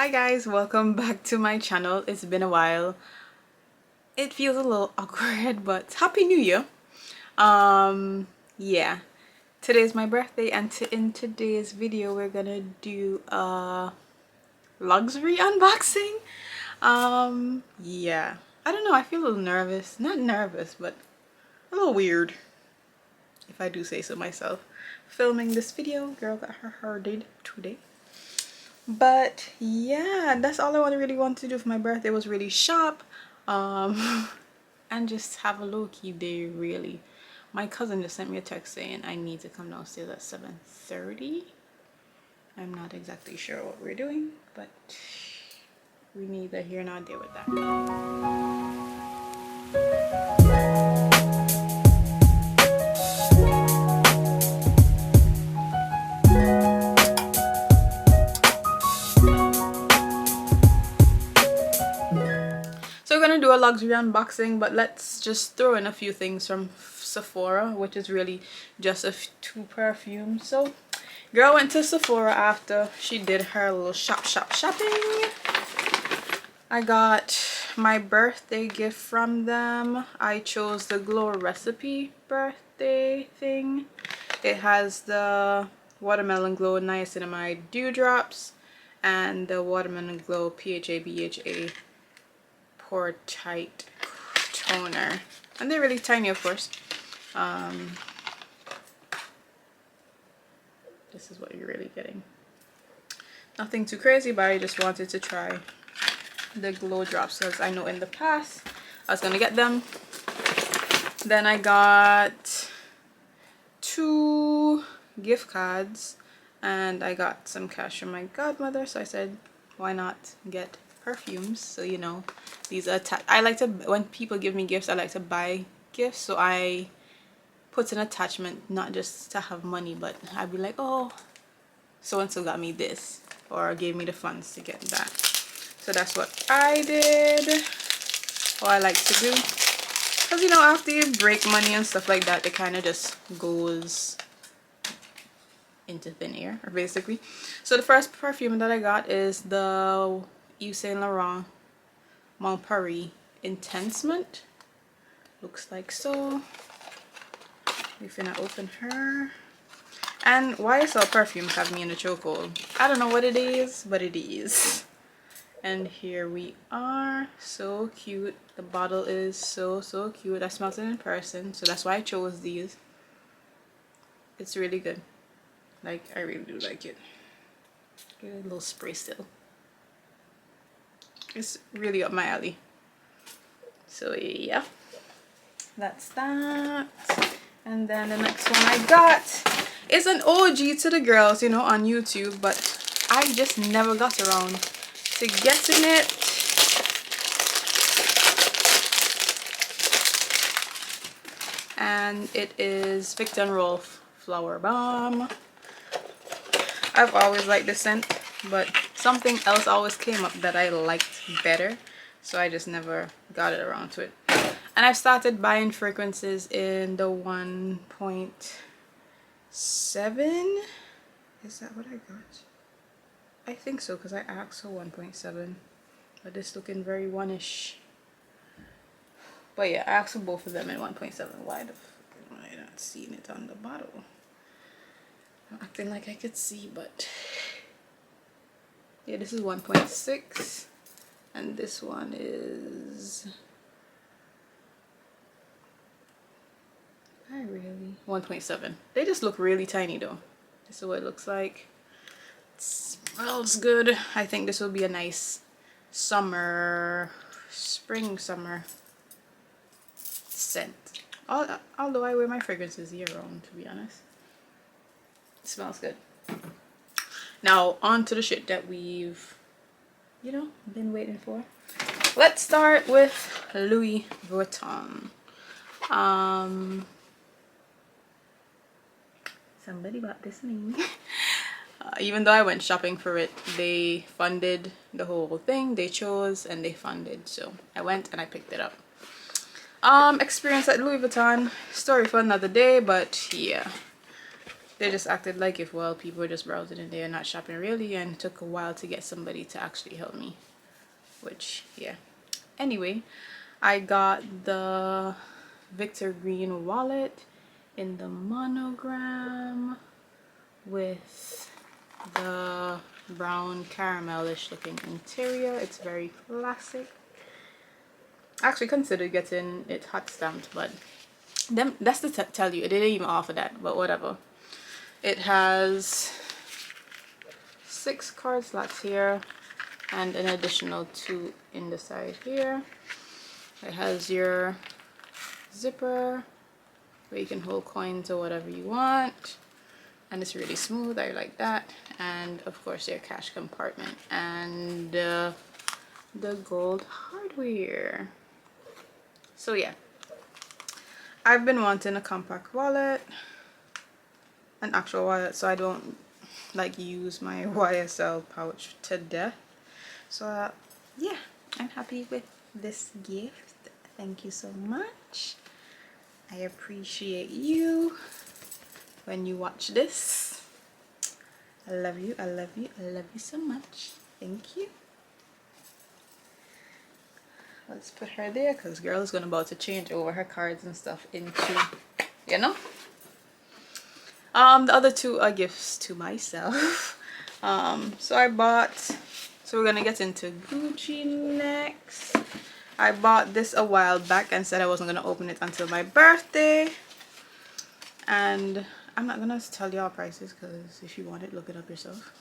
Hi guys, welcome back to my channel. It's been a while. It feels a little awkward, but happy new year. Yeah, today's my birthday, and in today's video we're gonna do a luxury unboxing. Yeah, I don't know, I feel a little nervous. Not nervous, but a little weird, if I do say so myself. Filming this video. Girl got her hair did today. But yeah, that's all I really want to do for my birthday, was really shop and just have a low-key day. Really, my cousin just sent me a text saying I need to come downstairs at 7:30. I'm not exactly sure what we're doing, but we neither here nor there with that. So we're gonna do a luxury unboxing, but let's just throw in a few things from Sephora, which is really just two perfumes. So girl went to Sephora after she did her little shopping. I got my birthday gift from them. I chose the Glow Recipe birthday thing. It has the Watermelon Glow Niacinamide Dewdrops and the Watermelon Glow PHA BHA Pore Tight Toner, and they're really tiny, of course. This is what you're really getting. Nothing too crazy, but I just wanted to try the glow drops because I know in the past I was gonna get them. Then I got 2 gift cards and I got some cash from my godmother, so I said why not get perfumes. So you know, these are I like to, when people give me gifts, I like to buy gifts, so I put an attachment, not just to have money, but I'd be like, oh, so and so got me this or gave me the funds to get that. So that's what I did, or I like to do, because you know, after you break money and stuff like that, it kind of just goes into thin air, or basically. So the first perfume that I got is the Yves Saint Laurent Mont Paris Intensement. Looks like so. We finna open her. And YSL perfumes have me in a chokehold. I don't know what it is, but it is. And here we are. So cute. The bottle is so cute. I smelled it in person, so that's why I chose these. It's really good. Like, I really do like it. Get a little spray still. It's really up my alley. So yeah, that's that. And then the next one I got is an OG to the girls, you know, on YouTube, but I just never got around to getting it. And it is Vuitton Rolf Flower Bomb. I've always liked this scent, but something else always came up that I liked better, so I just never got it around to it. And I've started buying fragrances in the 1.7. Is that what I got? I think so, because I asked for 1.7, but it's looking very 1-ish. But yeah, I asked for both of them in 1.7. Why the fuck am I not seeing it on the bottle? I'm acting like I could see, but yeah, this is 1.6 and this one is 1.7. They just look really tiny though. This is what it looks like. It smells good. I think this will be a nice summer, spring summer scent. Although I wear my fragrances year round, to be honest. It smells good. Now on to the shit that we've, you know, been waiting for. Let's start with Louis Vuitton. Somebody bought this me. Even though I went shopping for it, they funded the whole thing. They chose and they funded, so I went and I picked it up. Experience at Louis Vuitton, story for another day, but yeah, they just acted like if, well, people were just browsing in there, not shopping really, and it took a while to get somebody to actually help me, which, yeah. Anyway, I got the Victor Green wallet in the monogram with the brown caramelish looking interior. It's very classic. I actually considered getting it hot stamped, but that's to tell you, it didn't even offer that, but whatever. It has 6 card slots here and an additional 2 in the side here. It has your zipper where you can hold coins or whatever you want, and it's really smooth. I like that. And of course your cash compartment and the gold hardware. So yeah, I've been wanting a compact wallet, an actual wallet, so I don't like use my YSL pouch to death. So yeah, I'm happy with this gift. Thank you so much. I appreciate you when you watch this. I love you, I love you, I love you so much. Thank you. Let's put her there because girl is about to change over her cards and stuff into, you know. The other 2 are gifts to myself. So we're gonna get into Gucci next. I bought this a while back and said I wasn't gonna open it until my birthday, and I'm not gonna tell y'all prices because if you want it, look it up yourself.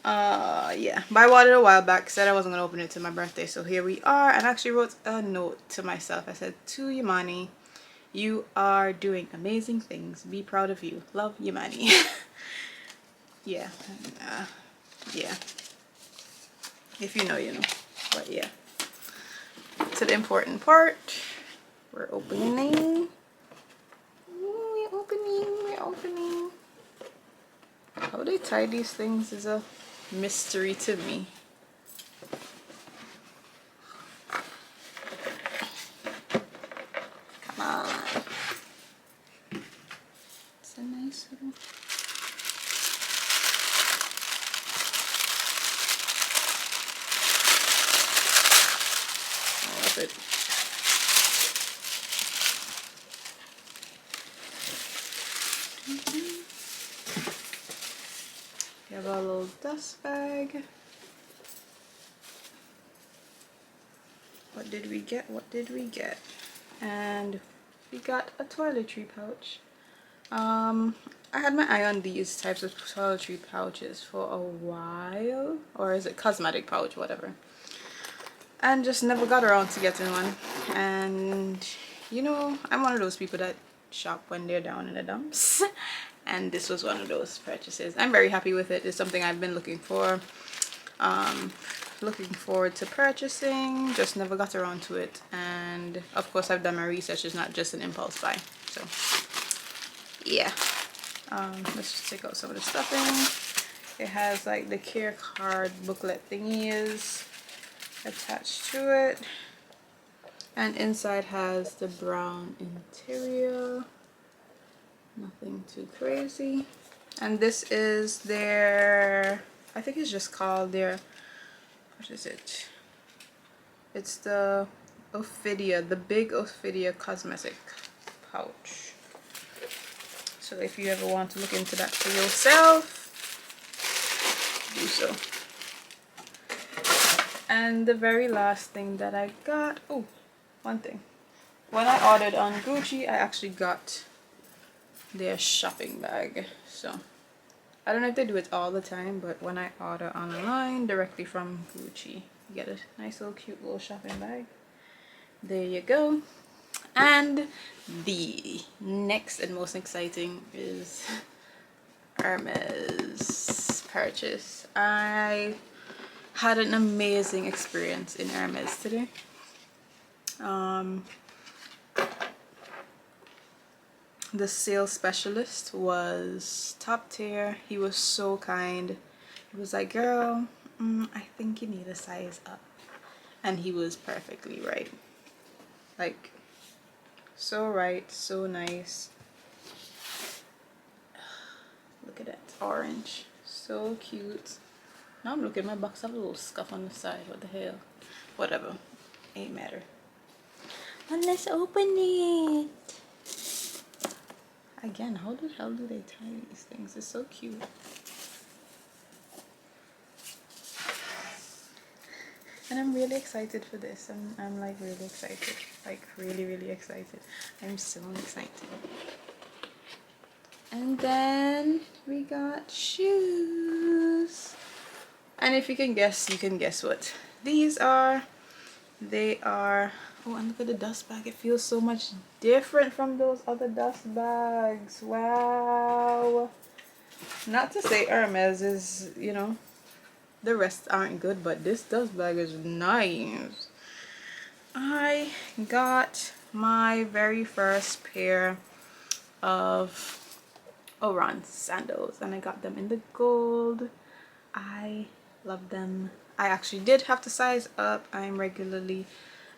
Yeah, but I bought it a while back, said I wasn't gonna open it to my birthday, so here we are. And I actually wrote a note to myself. I said, to Yamani, you are doing amazing things, be proud of you, love, Yamani. Yeah, yeah, if you know, you know. But yeah, to the important part. We're opening. We're opening. How they tie these things is a mystery to me. Come on. It's a nice little... I love it. You have a little dust bag. What did we get? What did we get? And we got a toiletry pouch. I had my eye on these types of toiletry pouches for a while, or is it cosmetic pouch, whatever, and just never got around to getting one. And you know, I'm one of those people that shop when they're down in the dumps, and this was one of those purchases. I'm very happy with it. It's something I've been looking for, looking forward to purchasing, just never got around to it. And of course I've done my research. It's not just an impulse buy. So yeah, let's just take out some of the stuffing. It has like the care card booklet thingies attached to it, and inside has the brown interior, nothing too crazy. And this is their, I think it's just called their, what is it, it's the Ophidia, the big Ophidia cosmetic pouch. So if you ever want to look into that for yourself, do so. And the very last thing that I got, oh, one thing. When I ordered on Gucci, I actually got their shopping bag. So I don't know if they do it all the time, but when I order online directly from Gucci, you get a nice little cute little shopping bag. There you go. And the next and most exciting is Hermes purchase. I had an amazing experience in Hermes today. The sales specialist was top tier. He was so kind. He was like, girl, I think you need a size up. And he was perfectly right. Like, so right, so nice. Look at that orange, so cute. Now I'm looking at my box, have a little scuff on the side. What the hell? Whatever, ain't matter. And let's open it. Again, how the hell do they tie these things? It's so cute. And I'm really excited for this. I'm like really excited. Like really excited. I'm so excited. And then we got shoes. And if you can guess what these are. They are, oh, and look at the dust bag. It feels so much different from those other dust bags. Wow. Not to say Hermes is, you know, the rest aren't good, but this dust bag is nice. I got my very first pair of Oran sandals, and I got them in the gold. I love them. I actually did have to size up. I'm regularly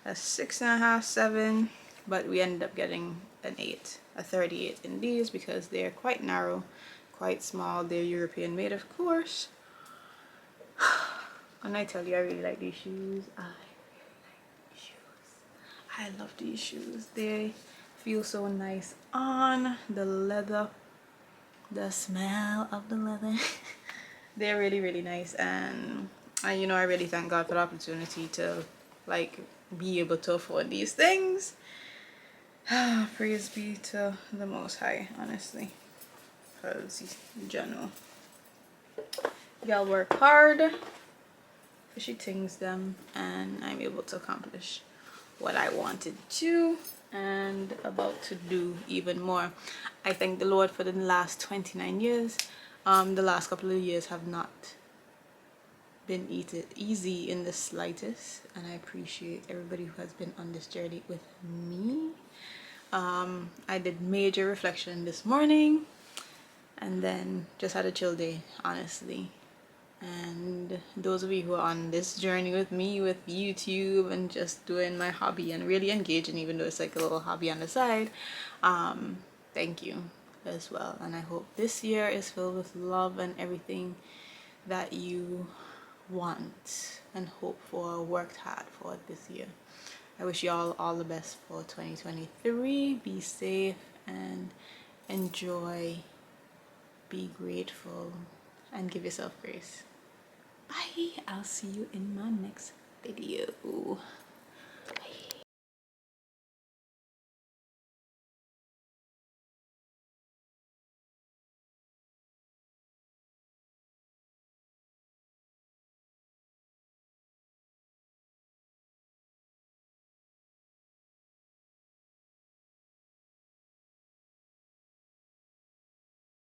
a 6.5, 7, but we ended up getting an 8, a 38 in these because they're quite narrow, quite small. They're European made, of course. And I tell you, I really like these shoes. I really like these shoes. I love these shoes. They feel so nice on the leather. The smell of the leather. They're really nice, and you know, I really thank God for the opportunity to like be able to afford these things. Praise be to the Most High, honestly, because general, y'all work hard, she things them, and I'm able to accomplish what I wanted to and about to do even more. I thank the Lord for the last 29 years. The last couple of years have not been easy in the slightest, and I appreciate everybody who has been on this journey with me. I did major reflection this morning, and then just had a chill day, honestly. And those of you who are on this journey with me with YouTube and just doing my hobby and really engaging, even though it's like a little hobby on the side, thank you as well. And I hope this year is filled with love and everything that you want and hope for, worked hard for this year. I wish you all the best for 2023. Be safe and enjoy, be grateful, and give yourself grace. Bye. I'll see you in my next video.